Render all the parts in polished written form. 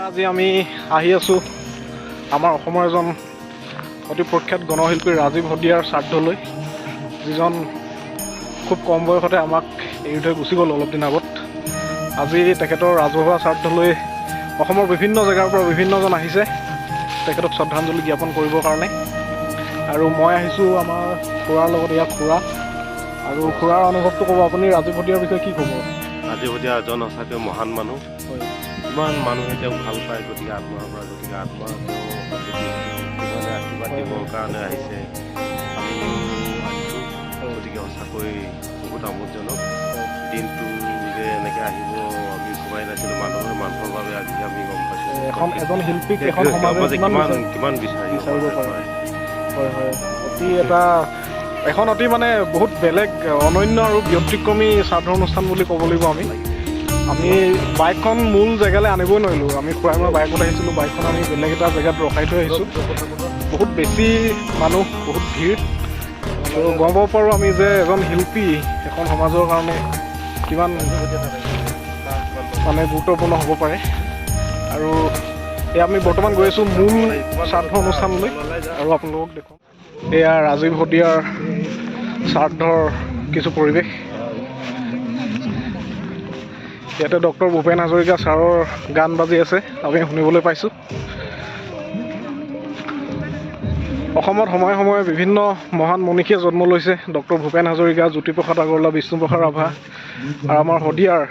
আজি আমি আহি আছোঁ আমাৰ অসমৰ এজন অতি প্ৰখ্যাত গণশিল্পী ৰাজীৱ হদিয়াৰ শ্ৰাদ্ধলৈ, যিজন খুব কম বয়সতে আমাক এৰি থৈ গুচি গ'ল অলপ দিন আগত। আজি তেখেতৰ ৰাজহুৱা শ্ৰাদ্ধলৈ অসমৰ বিভিন্ন জেগাৰ পৰা বিভিন্নজন আহিছে তেখেতক শ্ৰদ্ধাঞ্জলি জ্ঞাপন কৰিবৰ কাৰণে। আৰু মই আহিছোঁ আমাৰ খুৰাৰ লগত। ইয়াত খুৰা আৰু খুৰাৰ অনুভৱটো ক'ব। আপুনি ৰাজীৱ হদিয়াৰ বিষয়ে কি ক'ব? ৰাজীৱ হদিয়া এজন সঁচাকৈ মহান মানুহ। ইমান মানুহে তেওঁক ভাল পায়, গতিকে আত্মাৰ পৰা আত্মা কিমানে আশীৰ্বাদ দিবৰ কাৰণে আহিছে। আমি আহিছোঁ, গতিকে সঁচাকৈ বহুত আমোদজনক। দিনটো যে এনেকৈ আহিব আমি ভবাই নাছিলোঁ। মানুহৰ বাবে আজি আমি গম পাইছোঁ এজন শিল্পীক এখন সমাজে কিমান বিচাৰিব পাৰে। হয় হয়, এখন অতি মানে বহুত বেলেগ অনন্য আৰু ব্যতিক্ৰমী শ্ৰাদ্ধ অনুষ্ঠান বুলি ক'ব লাগিব। আমি বাইকখন মূল জেগালৈ আনিবই নোৱাৰিলোঁ। আমি খুৰাই মই বাইকত আহিছিলোঁ, বাইকখন আমি বেলেগ এটা জেগাত ৰখাই থৈ আহিছোঁ। বহুত বেছি মানুহ, বহুত ভিৰ। আৰু গম পাব পাৰোঁ আমি যে এজন শিল্পী এখন সমাজৰ কাৰণে কিমান মানে গুৰুত্বপূৰ্ণ হ'ব পাৰে। আৰু এয়া আমি বৰ্তমান গৈ আছোঁ মূল শ্ৰাদ্ধ অনুষ্ঠানলৈ। আৰু আপোনালোকক দেখুৱাম, এয়া ৰাজীৱ হদিয়াৰ শ্ৰাদ্ধৰ কিছু পৰিৱেশ। ইয়াতে ডক্টৰ ভূপেন হাজৰিকা ছাৰৰ গান বাজি আছে, আমি শুনিবলৈ পাইছোঁ। অসমত সময়ে সময়ে বিভিন্ন মহান মনীষীয়ে জন্ম লৈছে। ডক্টৰ ভূপেন হাজৰিকা, জ্যোতিপ্ৰসাদ আগৰৱালা, বিষ্ণুপ্ৰসাদ ৰাভা আৰু আমাৰ হদিয়াৰ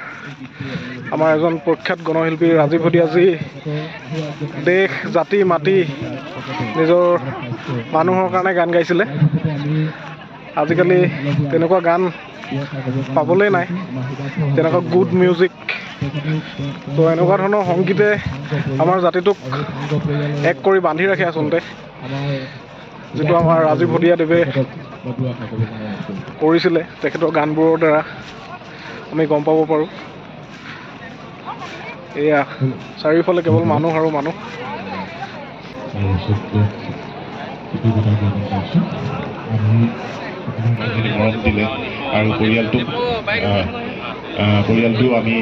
আমাৰ এজন প্ৰখ্যাত গণশিল্পী ৰাজীৱ হদিয়া, যি দেশ জাতি মাতি নিজৰ মানুহৰ কাৰণে গান গাইছিলে। আজিকালি তেনেকুৱা গান পাবলৈ নাই, তেনেকুৱা গুড মিউজিক। তো এনেকুৱা ধৰণৰ সংগীতে আমাৰ জাতিটোক এক কৰি বান্ধি ৰাখে আচলতে, যিটো আমাৰ ৰাজীৱ হদিয়াদেৱে কৰিছিলে। তেখেতৰ গানবোৰৰ দ্বাৰা আমি গম পাব পাৰোঁ। এয়া চাৰিওফালে কেৱল মানুহ আৰু মানুহ। মৰম দিলে আৰু পৰিয়ালটো আমি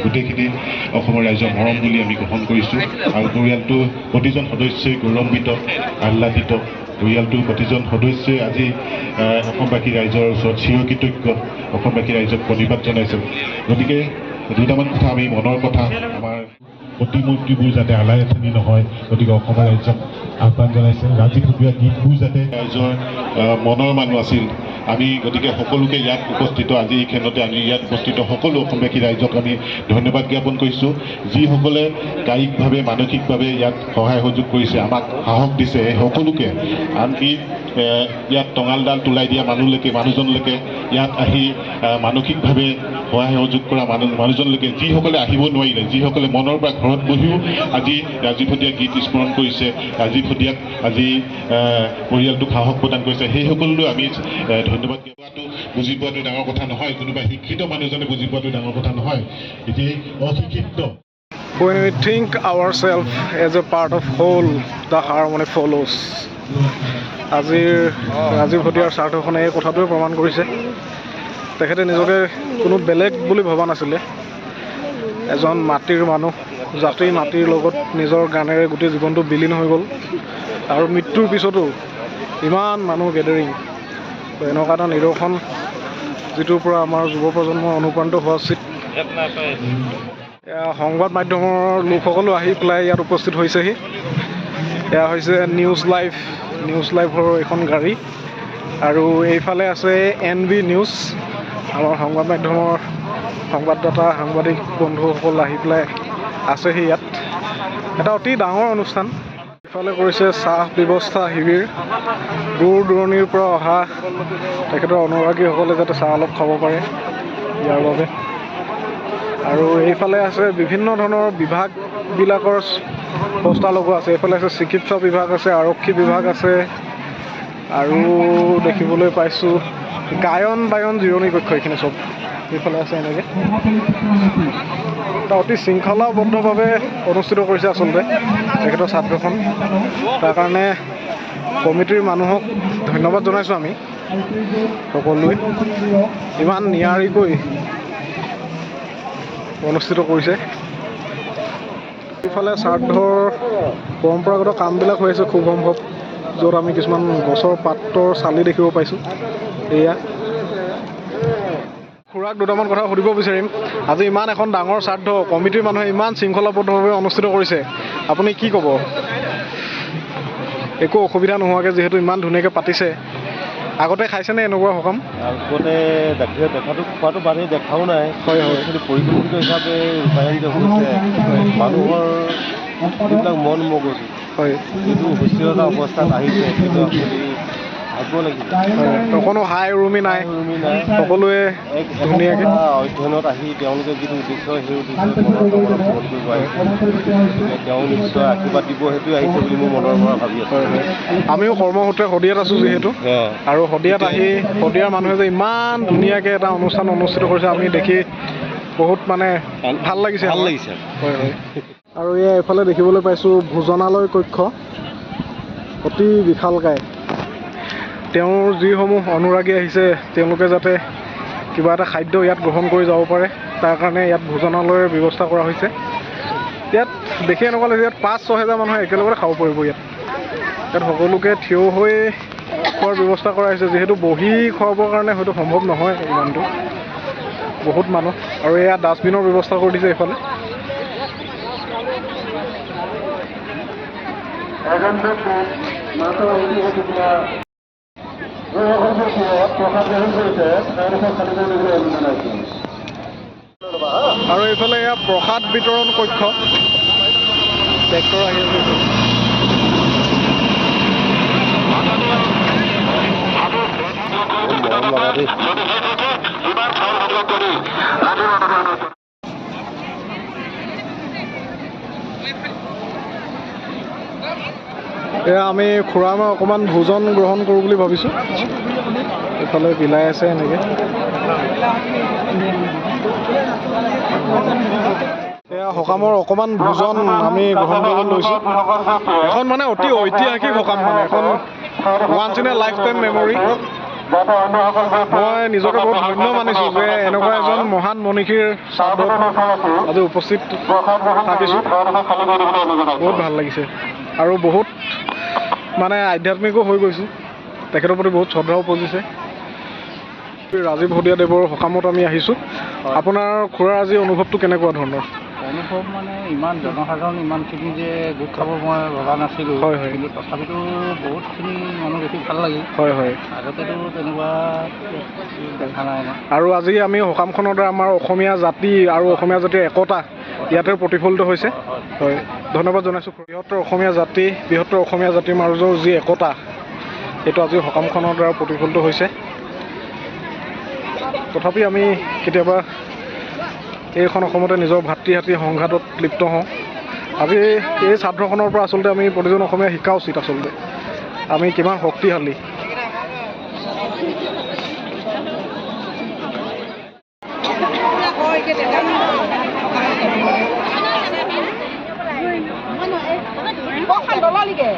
গোটেইখিনি অসমৰ ৰাইজৰ মৰম বুলি আমি গ্ৰহণ কৰিছোঁ। আৰু পৰিয়ালটো প্ৰতিজন সদস্যই গৌৰৱান্বিত, আহ্লাদিত। পৰিয়ালটোৰ প্ৰতিজন সদস্যই আজি অসমবাসী ৰাইজৰ ওচৰত চিৰকৃতজ্ঞ, অসমবাসী ৰাইজক প্ৰণিপাত জনাইছে। গতিকে দুটামান কথা আমি মনৰ কথা, আমাৰ প্ৰতিমূৰ্তিবোৰ যাতে আলাই আথানি নহয়, গতিকে অসমৰ ৰাইজক আহ্বান জনাইছে। ৰাজীৱ হদিয়া গীতবোৰ যাতে ৰাইজৰ মনৰ মানুহ আছিল। আমি গতিকে সকলোকে ইয়াত উপস্থিত, আজি এই ক্ষণতে আমি ইয়াত উপস্থিত সকলো অসমবাসী ৰাইজক আমি ধন্যবাদ জ্ঞাপন কৰিছোঁ, যিসকলে কায়িকভাৱে মানসিকভাৱে ইয়াত সহায় সহযোগ কৰিছে, আমাক সাহস দিছে। এই সকলোকে, আনকি ইয়াত টঙালডাল তোলাই দিয়া মানুহজনলৈকে, ইয়াত আহি মানসিকভাৱে সহায় সহযোগ কৰা মানুহজনলৈকে, যিসকলে আহিব নোৱাৰিলে, যিসকলে মনৰ পৰা ঘৰত বহিও আজি ৰাজীৱ হদিয়াক গীত স্মৰণ কৰিছে, ৰাজীৱ হদিয়াক আজি পৰিয়ালটোক সাহস প্ৰদান কৰিছে, সেই সকলোলৈ আমি ধন্যবাদ। বুজি পোৱাটো ডাঙৰ কথা নহয়, কোনোবা শিক্ষিত মানুহজনে বুজি পোৱাটো ডাঙৰ কথা নহয়, এতিয়া অশিক্ষিত। When we think ourselves as a part of whole, the harmony follows. আজিৰ ৰাজীৱ হদিয়াৰ শ্ৰাদ্ধখনে এই কথাটোৱে প্ৰমাণ কৰিছে। তেখেতে নিজকে কোনো বেলেগ বুলি ভবা নাছিলে। এজন মাটিৰ মানুহ, জাতিৰ মাটিৰ লগত নিজৰ গানেৰে গোটেই জীৱনটো বিলীন হৈ গ'ল। আৰু মৃত্যুৰ পিছতো ইমান মানুহ গেডাৰিং, তো এনেকুৱা এটা নিদৰ্শন যিটোৰ পৰা আমাৰ যুৱ প্ৰজন্ম অনুপ্ৰাণিত হোৱা উচিত। এয়া সংবাদ মাধ্যমৰ লোকসকলো আহি পেলাই ইয়াত উপস্থিত হৈছেহি। এয়া হৈছে নিউজ লাইভৰ এখন গাড়ী, আৰু এইফালে আছে NV নিউজ। আমাৰ সংবাদ মাধ্যমৰ সাংবাদিক বন্ধুসকল আহি পেলাই আছেহি ইয়াত। এটা অতি ডাঙৰ অনুষ্ঠান। ইফালে কৰিছে চাহ ব্যৱস্থা শিবিৰ, দূৰ দূৰণিৰ পৰা অহা তেখেতৰ অনুৰাগীসকলে যাতে চাহ অলপ খাব পাৰে ইয়াৰ বাবে। আৰু এইফালে আছে বিভিন্ন ধৰণৰ বিভাগবিলাকৰ পোষ্টাৰ লগোৱা আছে। এইফালে আছে চিকিৎসা বিভাগ আছে, আৰক্ষী বিভাগ আছে, আৰু দেখিবলৈ পাইছোঁ গায়ন বায়ন জিৰণি কক্ষ, এইখিনি চব এইফালে আছে। এনেকৈ এটা অতি শৃংখলাবদ্ধভাৱে অনুষ্ঠিত কৰিছে আচলতে তেখেতৰ শ্ৰাদ্ধখন। তাৰ কাৰণে কমিটিৰ মানুহক ধন্যবাদ জনাইছোঁ আমি সকলোৱে, ইমান নিয়াৰিকৈ অনুষ্ঠিত কৰিছে। ইফালে শ্ৰাদ্ধৰ পৰম্পৰাগত কামবিলাক হৈ আছে খুব সম্ভৱ, য'ত আমি কিছুমান গছৰ পাতৰ চালি দেখিব পাইছোঁ। এয়া খুৰাক দুটামান কথা সুধিব বিচাৰিম। আজি ইমান এখন ডাঙৰ শ্ৰাদ্ধ কমিটিৰ মানুহে ইমান শৃংখলাবদ্ধভাৱে অনুষ্ঠিত কৰিছে, আপুনি কি ক'ব? একো অসুবিধা নোহোৱাকৈ যিহেতু ইমান ধুনীয়াকৈ পাতিছে, আগতে খাইছেনে এনেকুৱা সকাম? আগতে দেখাটো খোৱাটো বাদেই, দেখাও নাই। হয় হয়। পৰিকল্পিত হিচাপে ৰূপায়ণ যে হৈছে, মানুহৰ যিবিলাক মন মগজু হয়, যিটো সুস্থিৰতা অৱস্থাত আহিছে, সেইটো আপুনি ভাবিব লাগিব। অকণো হাই উৰুমি নাই, উৰুমি নাই। সকলোৱে এক ধুনীয়াকৈ অধ্যয়নত আহি তেওঁলোকে যিটো উদ্দেশ্য, সেই উদ্দেশ্য মনৰ কামনা পূৰণ কৰিব আহিছে। গতিকে তেওঁ নিশ্চয় আশীৰ্বাদ দিব, সেইটোৱে আহিছে বুলি মোৰ মনৰ পৰা ভাবি আছোঁ। হয় হয়। আমিও কৰ্মসূত্ৰে শদিয়াত আছোঁ যিহেতু, আৰু শদিয়াত আহি শদিয়াৰ মানুহে যে ইমান ধুনীয়াকৈ এটা অনুষ্ঠান অনুষ্ঠিত কৰিছে আমি দেখি বহুত মানে ভাল লাগিছে। ভাল লাগিছে। হয় হয়। আৰু এয়া এইফালে দেখিবলৈ পাইছোঁ ভোজনালয় কক্ষ, অতি বিশালকায়। তেওঁৰ যিসমূহ অনুৰাগী আহিছে তেওঁলোকে যাতে কিবা এটা খাদ্য ইয়াত গ্ৰহণ কৰি যাব পাৰে, তাৰ কাৰণে ইয়াত ভোজনালয়ৰ ব্যৱস্থা কৰা হৈছে। ইয়াত দেখি এনেকুৱা লাগিছে ইয়াত 5-6 হাজাৰ মানুহে একেলগতে খাব পাৰিব। ইয়াত সকলোকে থিয় হৈ খোৱাৰ ব্যৱস্থা কৰা হৈছে, যিহেতু বহি খুৱাবৰ কাৰণে হয়তো সম্ভৱ নহয় ইমানটো, বহুত মানুহ। আৰু এয়া ডাষ্টবিনৰ ব্যৱস্থা কৰি দিছে এইফালে। আৰু এইফালে এয়া প্ৰসাদ বিতৰণ কক্ষ, ট্ৰেক্টৰ আহি আছে। মৰম লগা দেই। এয়া আমি খুৰা মই অকণমান ভোজন গ্ৰহণ কৰোঁ বুলি ভাবিছোঁ। এইফালে বিলাই আছে এনেকৈ। এয়া সকামৰ অকণমান ভোজন আমি গ্ৰহণ কৰিবলৈ লৈছোঁ। এখন মানে অতি ঐতিহাসিক সকাম, মানে এখন once in a life time memory. মই নিজকে বহুত ধন্য মানিছোঁ যে এনেকুৱা এজন মহান মনীষীৰ শ্ৰাদ্ধত আজি উপস্থিত থাকিছোঁ। বহুত ভাল লাগিছে আৰু বহুত মানে আধ্যাত্মিকো হৈ গৈছোঁ। তেখেতৰ প্ৰতি বহুত শ্ৰদ্ধাও উপজিছে। ৰাজীৱ শদিয়াদেৱৰ সকামত আমি আহিছোঁ। আপোনাৰ খুৰাৰ আজি অনুভৱটো কেনেকুৱা ধৰণৰ? অনুভৱ মানে ইমান জনসাধাৰণ ইমানখিনি যে গোট খাব মই ভবা নাছিলোঁ। হয় হয়। কিন্তু তথাপিতো বহুতখিনি মানুহ দেখি ভাল লাগিল। হয় হয়। আগতেতো তেনেকুৱা দেখা নাই ন। আৰু আজি আমি সকামখনৰ দ্বাৰা আমাৰ অসমীয়া জাতি আৰু অসমীয়া জাতিৰ একতা ইয়াতে প্ৰতিফলিত হৈছে। হয়, ধন্যবাদ জনাইছোঁ। বৃহত্তৰ অসমীয়া জাতিৰ মাজৰ যি একতা, সেইটো আজি সকামখনৰ দ্বাৰা প্ৰতিফলিত হৈছে। তথাপি আমি কেতিয়াবা এইখন অসমতে নিজৰ ভাতৃ সংঘাতত লিপ্ত হওঁ। আজি এই শ্ৰাদ্ধখনৰ পৰা আচলতে আমি প্ৰতিজন অসমীয়াই শিকা উচিত আচলতে আমি কিমান শক্তিশালী। Kok kan dolar lige?